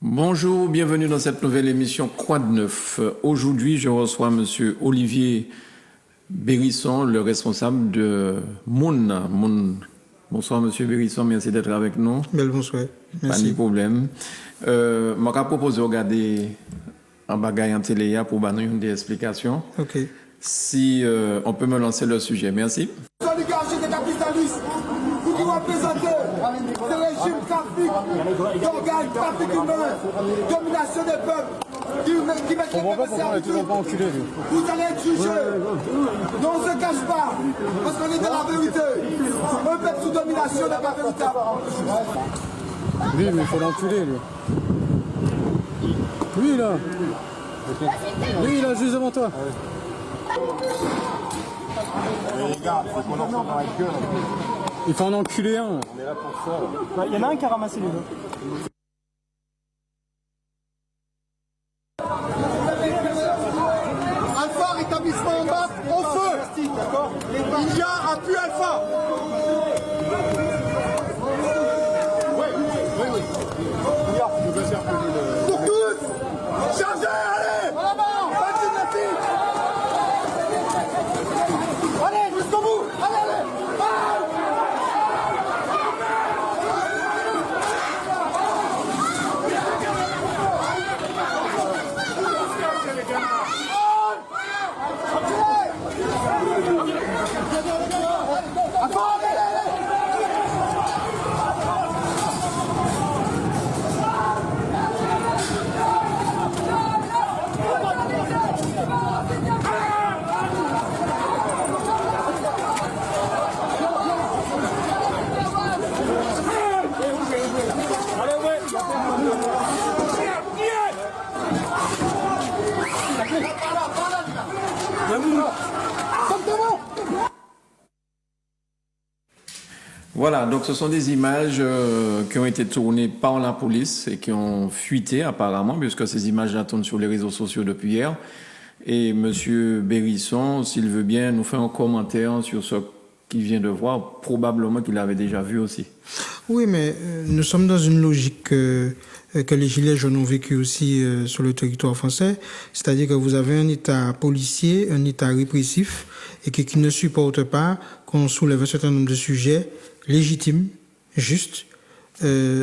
Bonjour, bienvenue dans cette nouvelle émission Croix de Neuf. Aujourd'hui, je reçois Monsieur Olivier Bérisson, le responsable de Moun. Bonsoir Monsieur Bérisson, merci d'être avec nous. Bonsoir. Merci. Pas de problème. Je vais proposer de regarder un bagage en télé pour donner des explications. Ok. Si on peut me lancer le sujet, merci. L'oligarchie des capitalistes, vous qui représentez ce régime trafic, d'organes, trafic humain, domination des peuples, qui mettent les peuples servitude. Vous allez être jugés. Non, on ne se cache pas, parce qu'on est dans la vérité. Un peuple sous domination n'est pas véritable. Lui, mais il faut l'enculer, lui. Lui, là. Lui, là, juste devant toi. Les gars, faut qu'on en dans la gueule. Il faut en enculer un. On est là pour ça. Il y en a un qui a ramassé les deux. Alpha, rétablissement en bas, au feu. Il y a un puits Alpha. Oui. Regarde, je veux faire pour tous. Chargez, allez. En avant. Vas-y, ma fille. Allez, jusqu'au bout. Allez. Voilà, donc ce sont des images qui ont été tournées par la police et qui ont fuité apparemment, puisque ces images-là tournent sur les réseaux sociaux depuis hier. Et Monsieur Bérisson, s'il veut bien, nous faire un commentaire sur ce qu'il vient de voir, probablement qu'il avait déjà vu aussi. Oui, mais nous sommes dans une logique que les Gilets jaunes ont vécu aussi sur le territoire français, c'est-à-dire que vous avez un État policier, un État répressif, et qui ne supporte pas qu'on soulève un certain nombre de sujets légitimes, justes,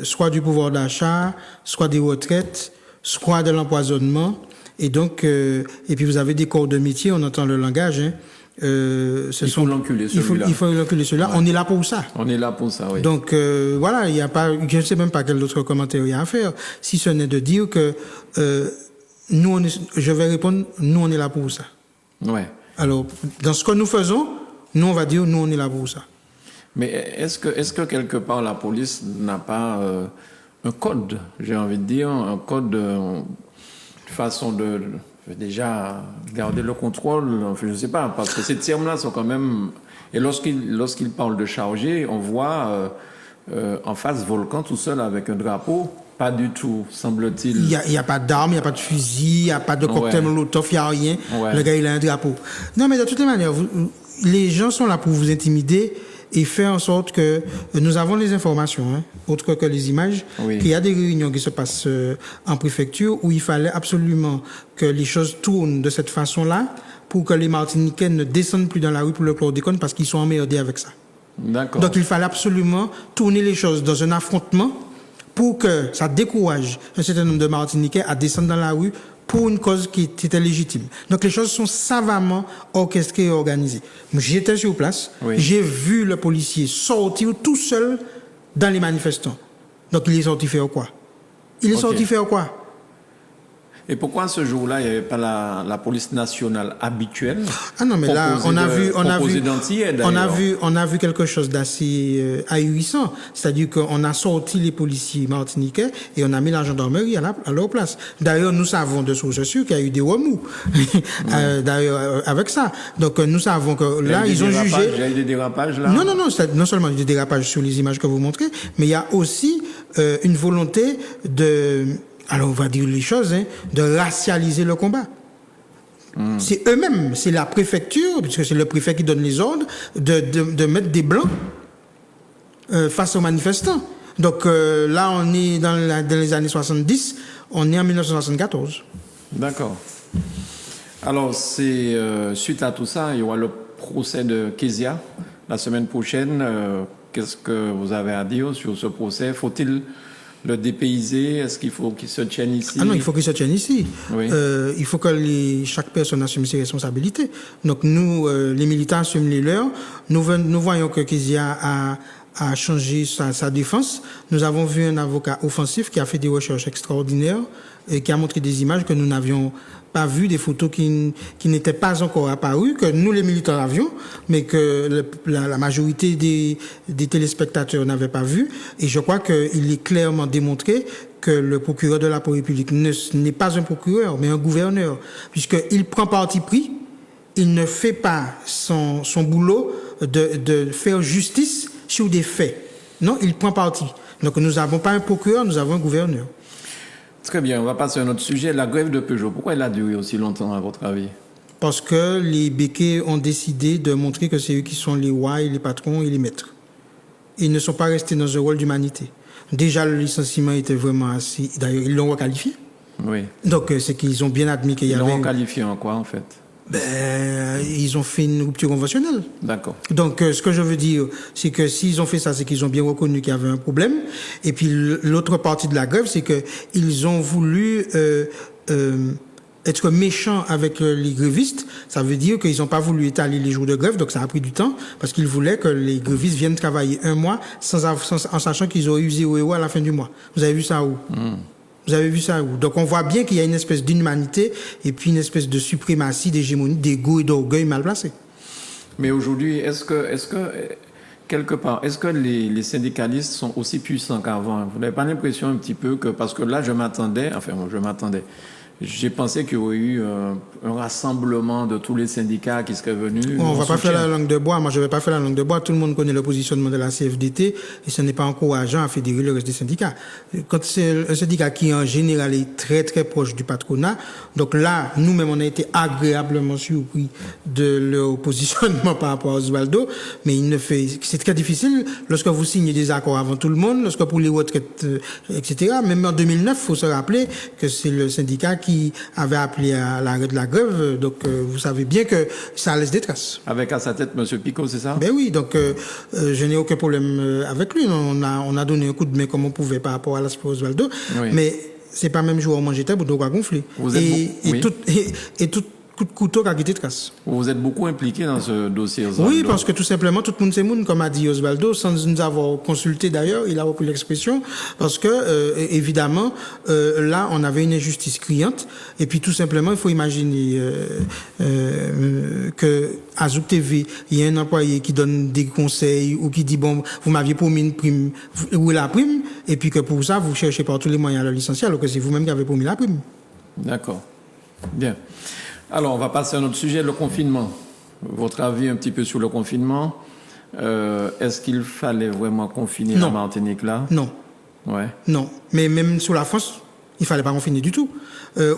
soit du pouvoir d'achat, soit des retraites, soit de l'empoisonnement, et donc, et puis vous avez des corps de métier, on entend le langage, hein. Il faut l'enculer celui-là. Il faut l'enculer celui-là. Ouais. On est là pour ça. On est là pour ça, oui. Donc voilà, il y a pas, je ne sais même pas quel autre commentaire il y a à faire, si ce n'est de dire que nous, je vais répondre, nous on est là pour ça. Ouais. Alors, dans ce que nous faisons, nous on va dire, nous on est là pour ça. Mais est-ce que quelque part la police n'a pas un code, j'ai envie de dire, un code, une façon de déjà garder le contrôle, enfin, je ne sais pas, parce que ces termes-là sont quand même... Et lorsqu'il parle de charger, on voit en face Volcan tout seul avec un drapeau. Pas du tout, semble-t-il. Il n'y a pas d'armes, il n'y a pas de fusil, il n'y a pas de cocktail Molotov, il n'y a rien. Ouais. Le gars, il a un drapeau. Non, mais de toutes les manières, les gens sont là pour vous intimider et faire en sorte que nous avons les informations, hein, autre que les images, qu'il y a des réunions qui se passent en préfecture où il fallait absolument que les choses tournent de cette façon-là pour que les Martiniquais ne descendent plus dans la rue pour le chlordécone parce qu'ils sont emmerdés avec ça. D'accord. Donc il fallait absolument tourner les choses dans un affrontement pour que ça décourage un certain nombre de Martiniquais à descendre dans la rue pour une cause qui était légitime. Donc les choses sont savamment orchestrées et organisées. J'étais sur place, j'ai vu le policier sortir tout seul dans les manifestants. Donc il est sorti faire quoi? Il est sorti faire quoi? Et pourquoi ce jour-là, il n'y avait pas la police nationale habituelle? Ah non, mais là, on a vu quelque chose d'assez ahurissant. C'est-à-dire qu'on a sorti les policiers martiniquais et on a mis la gendarmerie à leur place. D'ailleurs, nous savons de sources sûres qu'il y a eu des remous. D'ailleurs, avec ça. Donc, nous savons que là, ils ont jugé. Il y a eu des dérapages là? Non, non seulement des dérapages sur les images que vous montrez, mais il y a aussi une volonté de... Alors on va dire les choses, hein, de racialiser le combat. C'est eux-mêmes, c'est la préfecture, puisque c'est le préfet qui donne les ordres, de mettre des blancs face aux manifestants. Donc là, on est dans les années 70, on est en 1974. D'accord. Alors, c'est suite à tout ça, il y aura le procès de Kezia la semaine prochaine. Qu'est-ce que vous avez à dire sur ce procès? Faut-il le dépayser? Est-ce qu'il faut qu'il se tienne ici? Ah non, il faut qu'il se tienne ici. Oui. Il faut que chaque personne assume ses responsabilités. Donc nous, les militants assument les leurs. Nous voyons que Kezia a changé sa défense. Nous avons vu un avocat offensif qui a fait des recherches extraordinaires et qui a montré des images que nous n'avions pas vues, des photos qui n'étaient pas encore apparues, que nous les militants avions, mais que la majorité des téléspectateurs n'avaient pas vu. Et je crois qu'il est clairement démontré que le procureur de la République n'est pas un procureur, mais un gouverneur, puisqu'il prend parti pris, il ne fait pas son boulot de faire justice sur des faits. Non, il prend parti. Donc nous n'avons pas un procureur, nous avons un gouverneur. Très bien, on va passer à un autre sujet. La grève de Peugeot, pourquoi elle a duré aussi longtemps à votre avis? Parce que les béquets ont décidé de montrer que c'est eux qui sont les rois et les patrons et les maîtres. Ils ne sont pas restés dans un rôle d'humanité. Déjà, le licenciement était vraiment assez... D'ailleurs, ils l'ont requalifié. Oui. Donc, c'est qu'ils ont bien admis qu'il y avait... Ils l'ont requalifié en quoi, en fait? Ils ont fait une rupture conventionnelle. D'accord. Donc, ce que je veux dire, c'est que s'ils ont fait ça, c'est qu'ils ont bien reconnu qu'il y avait un problème. Et puis, l'autre partie de la grève, c'est qu'ils ont voulu être méchants avec les grévistes. Ça veut dire qu'ils n'ont pas voulu étaler les jours de grève, donc ça a pris du temps, parce qu'ils voulaient que les grévistes viennent travailler un mois en sachant qu'ils auraient eu 0 € à la fin du mois. Vous avez vu ça où? Vous avez vu ça où? Donc on voit bien qu'il y a une espèce d'inhumanité et puis une espèce de suprématie, d'hégémonie, d'égo et d'orgueil mal placé. Mais aujourd'hui, est-ce que quelque part, est-ce que les syndicalistes sont aussi puissants qu'avant? Vous n'avez pas l'impression un petit peu que, parce que là, j'ai pensé qu'il y aurait eu un rassemblement de tous les syndicats qui seraient venus. On ne va pas faire la langue de bois. Moi, je ne vais pas faire la langue de bois. Tout le monde connaît le positionnement de la CFDT et ce n'est pas encourageant à fédérer le reste des syndicats. Quand c'est un syndicat qui, en général, est très, très proche du patronat, donc là, nous-mêmes, on a été agréablement surpris de leur positionnement par rapport à Osvaldo, mais c'est très difficile lorsque vous signez des accords avant tout le monde, lorsque pour les retraites, etc. Même en 2009, il faut se rappeler que c'est le syndicat qui avait appelé à l'arrêt de la grève, donc vous savez bien que ça laisse des traces. Avec à sa tête M. Picot, c'est ça? Ben oui, donc je n'ai aucun problème avec lui. On a donné un coup de main comme on pouvait par rapport à l'aspect Osvaldo, oui. Mais c'est pas même jour à manger table, donc à gonfler. Et tout coup de couteau qui a quitté trace. Vous êtes beaucoup impliqué dans ce dossier, Osvaldo? Oui, parce que tout simplement, tout le monde c'est monde, comme a dit Osvaldo, sans nous avoir consulté d'ailleurs, il a repris l'expression, parce que, évidemment, là, on avait une injustice criante, et puis tout simplement, il faut imaginer que à Zouk TV, il y a un employé qui donne des conseils, ou qui dit, bon, vous m'aviez promis une prime, où est la prime, et puis que pour ça, vous cherchez par tous les moyens à le licencier, alors que c'est vous-même qui avez promis la prime. D'accord. Bien. Alors, on va passer à un autre sujet, le confinement. Votre avis un petit peu sur le confinement. Est-ce qu'il fallait vraiment confiner la Martinique là? Non. Ouais. Non. Mais même sur la France, il ne fallait pas confiner du tout.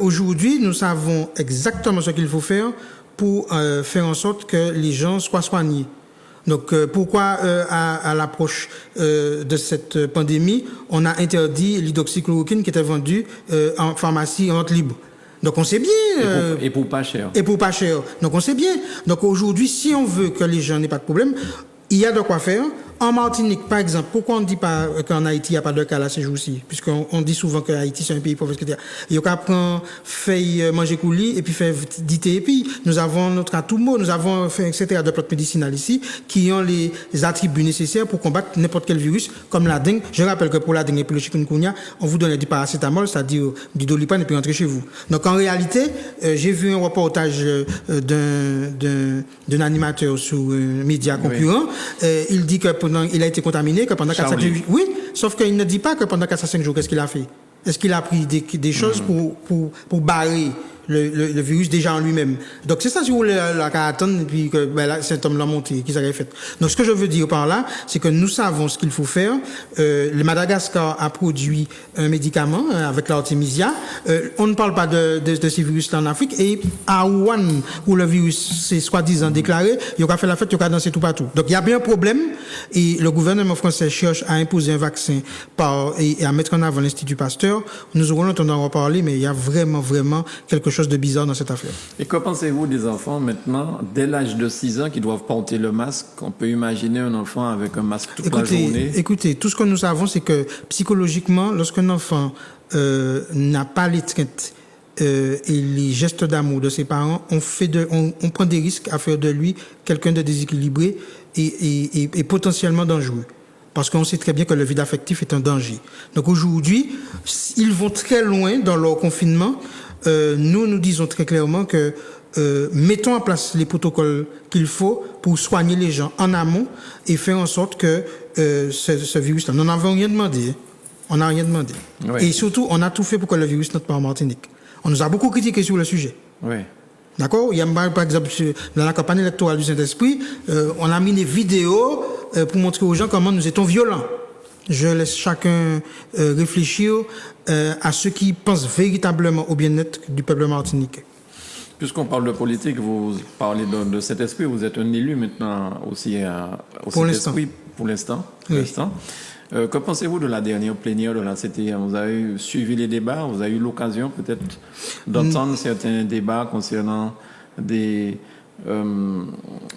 Aujourd'hui, nous savons exactement ce qu'il faut faire pour faire en sorte que les gens soient soignés. Donc, pourquoi, à l'approche de cette pandémie, on a interdit l'hydroxychloroquine qui était vendue en pharmacie en vente libre? Donc on sait bien... Et pour pas cher. Et pour pas cher. Donc on sait bien. Donc aujourd'hui, si on veut que les gens n'aient pas de problème, il y a de quoi faire. En Martinique, par exemple, pourquoi on ne dit pas qu'en Haïti, il n'y a pas de cas là ces jours-ci? Puisqu'on dit souvent que Haïti, c'est un pays pauvre, etc. Il y a qu'à prendre, faire manger coulis, et puis faire dité, et puis nous avons notre atoumo, nous avons fait, etc., de plantes médicinales ici, qui ont les attributs nécessaires pour combattre n'importe quel virus, comme la dengue. Je rappelle que pour la dengue et pour le chikungunya, on vous donne du paracétamol, c'est-à-dire du doliprane, et puis rentrer chez vous. Donc en réalité, j'ai vu un reportage d'un animateur sur un média concurrent. Oui. Il dit que il a été contaminé, que pendant 4 à 5 jours. Oui, sauf qu'il ne dit pas que pendant 4 à 5 jours, qu'est-ce qu'il a fait? Est-ce qu'il a pris des choses pour barrer le virus déjà en lui-même. Donc c'est ça, si vous voulez, la attendre, et puis que ben, là, cet homme l'a monté, qu'ils avaient fait. Donc ce que je veux dire par là, c'est que nous savons ce qu'il faut faire. Le Madagascar a produit un médicament avec l'artémisia. On ne parle pas de ces virus-là en Afrique. Et à Wuhan, où le virus s'est soi-disant déclaré, il y aura fait la fête, il y aura dansé tout partout. Donc il y a bien un problème. Et le gouvernement français cherche à imposer un vaccin et à mettre en avant l'Institut Pasteur. Nous aurons l'entendre en reparler, mais il y a vraiment quelque chose de bizarre dans cette affaire. Et que pensez-vous des enfants maintenant, dès l'âge de 6 ans, qui doivent porter le masque? On peut imaginer un enfant avec un masque toute la journée. Écoutez, tout ce que nous savons, c'est que psychologiquement, lorsqu'un enfant n'a pas l'étreinte et les gestes d'amour de ses parents, on prend des risques à faire de lui quelqu'un de déséquilibré et potentiellement dangereux. Parce qu'on sait très bien que le vide affectif est un danger. Donc aujourd'hui, ils vont très loin dans leur confinement. Nous disons très clairement que mettons en place les protocoles qu'il faut pour soigner les gens en amont et faire en sorte que ce virus-là, nous n'avons rien demandé. On n'a rien demandé. Oui. Et surtout, on a tout fait pour que le virus n'entre pas en Martinique. On nous a beaucoup critiqué sur le sujet. Oui. D'accord? Il y a par exemple dans la campagne électorale du Saint-Esprit, on a mis des vidéos pour montrer aux gens comment nous étions violents. Je laisse chacun réfléchir à ceux qui pensent véritablement au bien-être du peuple martiniquais. Puisqu'on parle de politique, vous parlez de cet esprit, vous êtes un élu maintenant aussi au Saint-Esprit pour l'instant. Oui. Que pensez-vous de la dernière plénière de la CTM? Vous avez suivi les débats, vous avez eu l'occasion peut-être d'entendre certains débats concernant une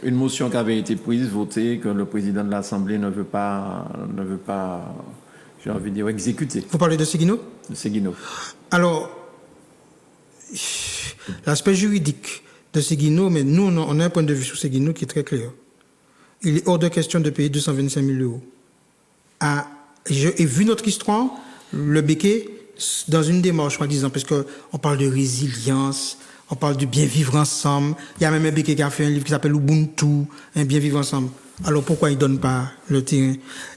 motion qui avait été prise, votée, que le président de l'Assemblée ne veut pas, j'ai envie de dire, exécuter. Vous parlez de Séguineau? De Séguineau. Alors, l'aspect juridique de Séguineau, mais nous, on a un point de vue sur Séguineau qui est très clair. Il est hors de question de payer 225 000 euros. J'ai vu notre histoire, le Béquet, dans une démarche, soi-disant, parce qu'on parle de résilience, on parle de bien vivre ensemble. Il y a même un Béquet qui a fait un livre qui s'appelle Ubuntu, un bien vivre ensemble. Alors pourquoi il ne donne pas le terrain?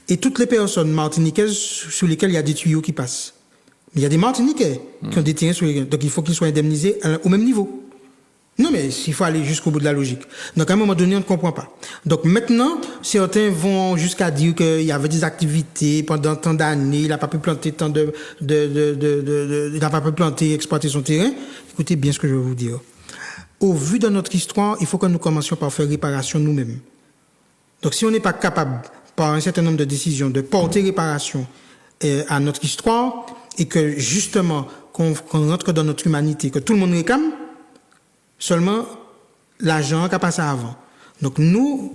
Et toutes les personnes martiniquaises sur lesquelles il y a des tuyaux qui passent. Mais il y a des Martiniquais qui ont des terrains sur lesquels, donc il faut qu'ils soient indemnisés au même niveau. Non, mais il faut aller jusqu'au bout de la logique. Donc, à un moment donné, on ne comprend pas. Donc, maintenant, certains vont jusqu'à dire qu'il y avait des activités pendant tant d'années, il n'a pas pu planter il n'a pas pu planter, exploiter son terrain. Écoutez bien ce que je vais vous dire. Au vu de notre histoire, il faut que nous commencions par faire réparation nous-mêmes. Donc, si on n'est pas capable, par un certain nombre de décisions, de porter réparation à notre histoire, et que, justement, qu'on rentre dans notre humanité, que tout le monde réclame, seulement, l'argent a passé avant. Donc nous,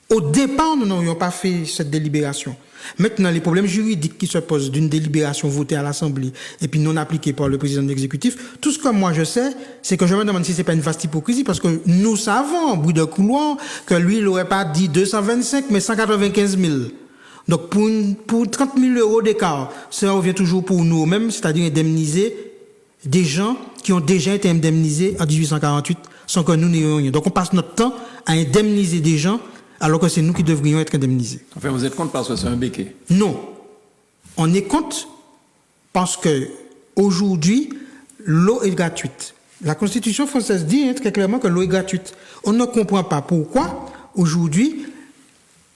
au départ, nous n'aurions pas fait cette délibération. Maintenant, les problèmes juridiques qui se posent d'une délibération votée à l'Assemblée et puis non appliquée par le président de l'exécutif, tout ce que moi je sais, c'est que je me demande si c'est pas une vaste hypocrisie parce que nous savons, au bout de couloir, que lui, il n'aurait pas dit 225, mais 195 000. Donc pour 30 000 euros d'écart, ça revient toujours pour nous-mêmes, c'est-à-dire indemniser des gens qui ont déjà été indemnisés en 1848 sans que nous n'ayons rien. Donc on passe notre temps à indemniser des gens alors que c'est nous qui devrions être indemnisés. Enfin, vous êtes contre parce que c'est un béquet? Non. On est contre parce que aujourd'hui, l'eau est gratuite. La Constitution française dit très clairement que l'eau est gratuite. On ne comprend pas pourquoi aujourd'hui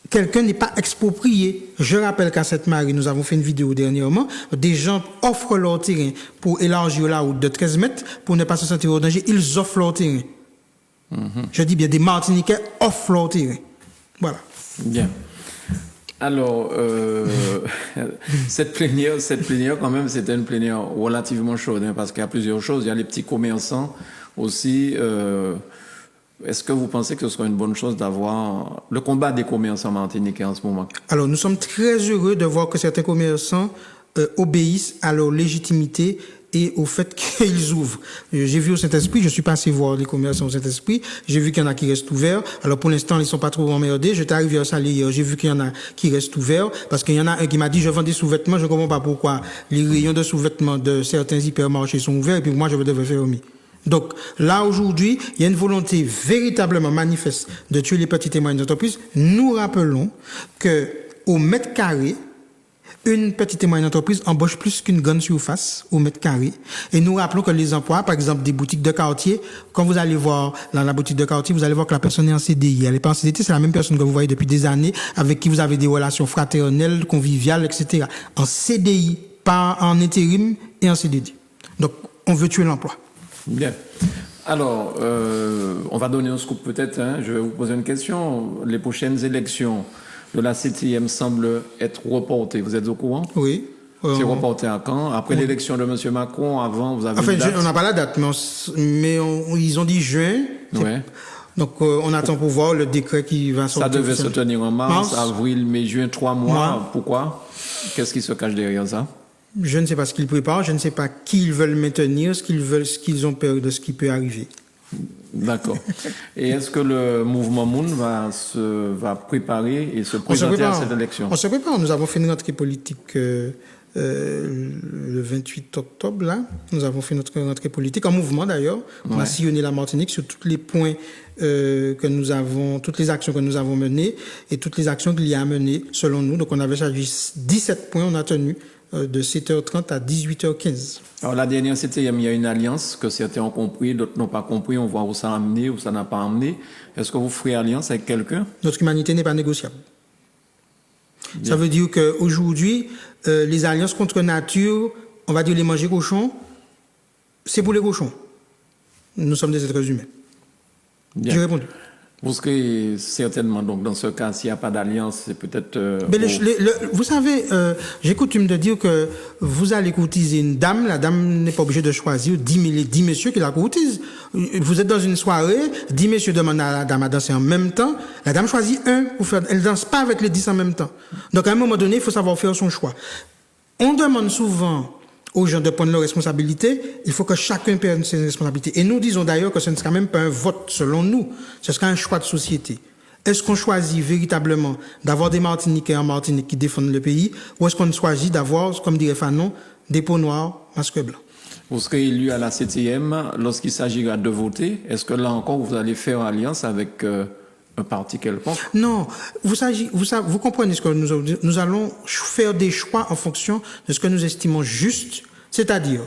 quelqu'un n'est pas exproprié. Je rappelle qu'à Sainte-Marie, nous avons fait une vidéo dernièrement, des gens offrent leur terrain pour élargir la route de 13 mètres pour ne pas se sentir en danger. Ils offrent leur terrain. Je dis bien, des Martiniquais offrent leur terrain. Voilà. Bien. Alors, cette plénière, quand même, c'était une plénière relativement chaude, hein, parce qu'il y a plusieurs choses. Il y a les petits commerçants aussi. Est-ce que vous pensez que ce serait une bonne chose d'avoir le combat des commerçants martiniquais en ce moment? Alors, nous sommes très heureux de voir que certains commerçants obéissent à leur légitimité et au fait qu'ils ouvrent. J'ai vu au Saint-Esprit, je suis passé voir les commerçants au Saint-Esprit, j'ai vu qu'il y en a qui restent ouverts. Alors pour l'instant, ils sont pas trop emmerdés. J'étais arrivé à Salé hier, j'ai vu qu'il y en a qui restent ouverts, parce qu'il y en a un qui m'a dit, je vends des sous-vêtements, je comprends pas pourquoi les rayons de sous-vêtements de certains hypermarchés sont ouverts, et puis moi, je devais fermer. Donc, là, aujourd'hui, il y a une volonté véritablement manifeste de tuer les petites et moyennes entreprises. Nous rappelons que, au mètre carré, Une petite et moyenne entreprise embauche plus qu'une grande surface au mètre carré. Et nous rappelons que les emplois, par exemple des boutiques de quartier, quand vous allez voir dans la boutique de quartier, vous allez voir que la personne est en CDI. Elle n'est pas en CDI, c'est la même personne que vous voyez depuis des années, avec qui vous avez des relations fraternelles, conviviales, etc. En CDI, pas en intérim et en CDD. Donc, on veut tuer l'emploi. Bien. Alors, on va donner un scoop peut-être. Hein. Je vais vous poser une question. Les prochaines élections de la CTM semblent être reportées. Vous êtes au courant? Oui. C'est reporté à quand? Après l'élection de M. Macron, avant, vous avez une date? On n'a pas la date, mais ils ont dit juin. Ouais. Donc, on attend pour voir le décret qui va sortir. Ça devait se tenir en mars, avril, mai, juin, 3 mois. Pourquoi? Qu'est-ce qui se cache derrière ça? Je ne sais pas ce qu'ils préparent, je ne sais pas qui ils veulent maintenir, ce qu'ils ont peur de ce qui peut arriver. D'accord. Et est-ce que le mouvement Moun va préparer et se présenter à cette élection? On se prépare. Nous avons fait une rentrée politique le 28 octobre, là. Nous avons fait notre rentrée politique, en mouvement d'ailleurs. On a sillonné la Martinique sur tous les points que nous avons, toutes les actions que nous avons menées et toutes les actions qu'il y a à mener, selon nous. Donc on avait chargé 17 points, on a tenu de 7h30 à 18h15. Alors la dernière, c'était il y a une alliance que certains ont compris, d'autres n'ont pas compris. On voit où ça a amené, où ça n'a pas amené. Est-ce que vous ferez alliance avec quelqu'un? Notre humanité n'est pas négociable. Bien. Ça veut dire qu'aujourd'hui, les alliances contre nature, on va dire les manger cochons, c'est pour les cochons. Nous sommes des êtres humains. Bien. J'ai répondu. Vous serez certainement, donc, dans ce cas, s'il n'y a pas d'alliance, c'est peut-être... vous savez, j'ai coutume de dire que vous allez courtiser une dame, la dame n'est pas obligée de choisir 10 messieurs qui la courtisent. Vous êtes dans une soirée, 10 messieurs demandent à la dame à danser en même temps, la dame choisit un, elle ne danse pas avec les 10 en même temps. Donc, à un moment donné, il faut savoir faire son choix. On demande souvent aux gens de prendre leurs responsabilités, il faut que chacun prenne ses responsabilités. Et nous disons d'ailleurs que ce ne sera même pas un vote selon nous, ce sera un choix de société. Est-ce qu'on choisit véritablement d'avoir des Martiniquais en Martinique qui défendent le pays, ou est-ce qu'on choisit d'avoir, comme dirait Fanon, des peaux noires, masques blancs? Vous serez élu à la CTM lorsqu'il s'agira de voter. Est-ce que là encore, vous allez faire alliance avec un parti quelconque? Non. Vous comprenez ce que nous allons faire des choix en fonction de ce que nous estimons juste. C'est-à-dire,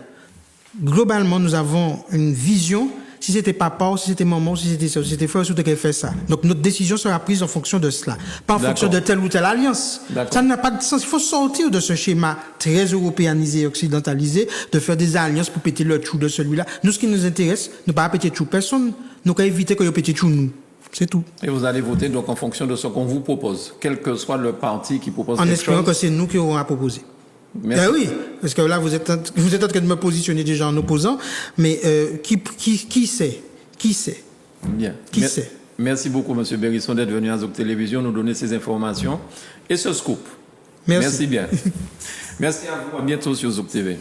globalement, nous avons une vision. Si c'était papa, si c'était maman, si c'était ça, si c'était frère, si c'était fait ça. Donc, notre décision sera prise en fonction de cela. Pas en fonction de telle ou telle alliance. Ça n'a pas de sens. Il faut sortir de ce schéma très européanisé, occidentalisé, de faire des alliances pour péter le trou de celui-là. Nous, ce qui nous intéresse, ne pas péter trou personne. Nous, qu'à éviter que péter trou nous. C'est tout. Et vous allez voter donc en fonction de ce qu'on vous propose, quel que soit le parti qui propose quelque chose. En espérant que c'est nous qui aurons à proposer. Merci. Oui, parce que là, vous êtes en train de me positionner déjà en opposant, mais qui sait? Bien. Qui sait? Merci beaucoup, M. Bérisson, d'être venu à Zouk Télévision nous donner ces informations et ce scoop. Merci bien. Merci à vous. À bientôt sur Zouk TV.